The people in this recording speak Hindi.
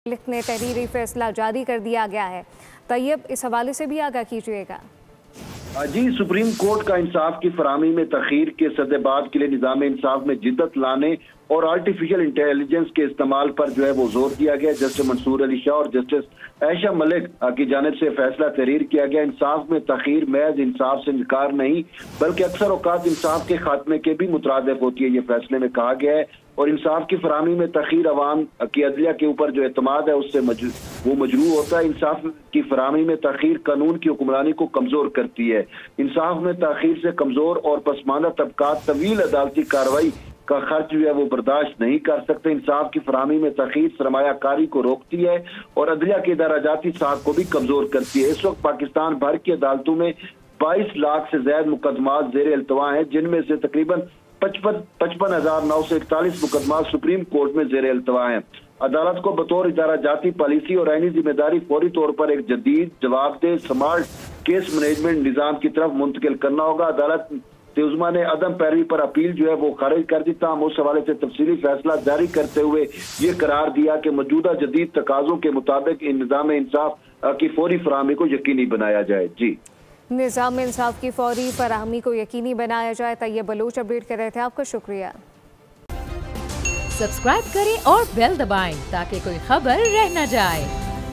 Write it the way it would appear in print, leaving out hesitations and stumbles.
ने तहरीरी फैसला जारी कर दिया गया है। तैयब, इस हवाले से भी आगाह कीजिएगा। जी, सुप्रीम कोर्ट का इंसाफ की फराहमी में तखीर के सद्देबाद के लिए निज़ाम इंसाफ में जिद्दत लाने और आर्टिफिशियल इंटेलिजेंस के इस्तेमाल पर जो है वो जोर दिया गया। जस्टिस मंसूर अली शाह और जस्टिस आयशा मलिक की जानिब से फैसला तहरीर किया गया। इंसाफ में तखीर महज इंसाफ से इनकार नहीं बल्कि अक्सर औकात इंसाफ के खात्मे के भी मुतरादिफ होती है, ये फैसले में कहा गया है। और इंसाफ की फराहमी में तखीर अवाम की अदलिया के ऊपर जो एतमाद है उससे वो मजरू होता है। इंसाफ की फराहमी में तखीर कानून की हुक्मरानी को कमजोर करती है। इंसाफ में तखीर से कमजोर और पसमानदा तबकात तवील अदालती कार्रवाई का खर्च जो है वो बर्दाश्त नहीं कर सकते। इंसाफ की फराहमी में तखीर सरमायाकारी को रोकती है और अदलिया के इदाराजाती साख को भी कमजोर करती है। इस वक्त पाकिस्तान भर की अदालतों में 22 लाख से ज्यादा मुकदमा जेर अल्तवा हैं, जिनमें से तकरीबन 55,941 मुकदमा सुप्रीम कोर्ट में जेर अल्तवा हैं। अदालत को बतौर इदारा जाती पॉलिसी और आईनी जिम्मेदारी फौरी तौर पर एक जदीद जवाबदेह स्मार्ट केस मैनेजमेंट निजाम की तरफ मुंतकिल करना होगा। अदालत तेउज़मा ने अदम पैरवी पर अपील जो है वो खारिज कर दी। ताहम उस हवाले से तफसीली फैसला जारी करते हुए ये करार दिया कि मौजूदा जदीद तकाजों के मुताबिक इन निजाम इंसाफ की फौरी फराहमी को यकीनी बनाया जाए। जी, निज़ाम इंसाफ की फौरी फराहमी को यकीनी बनाया जाए। तैयब बलोच अपडेट कर रहे थे, आपका शुक्रिया। सब्सक्राइब करें और बेल दबाएं ताकि कोई खबर रह न जाए।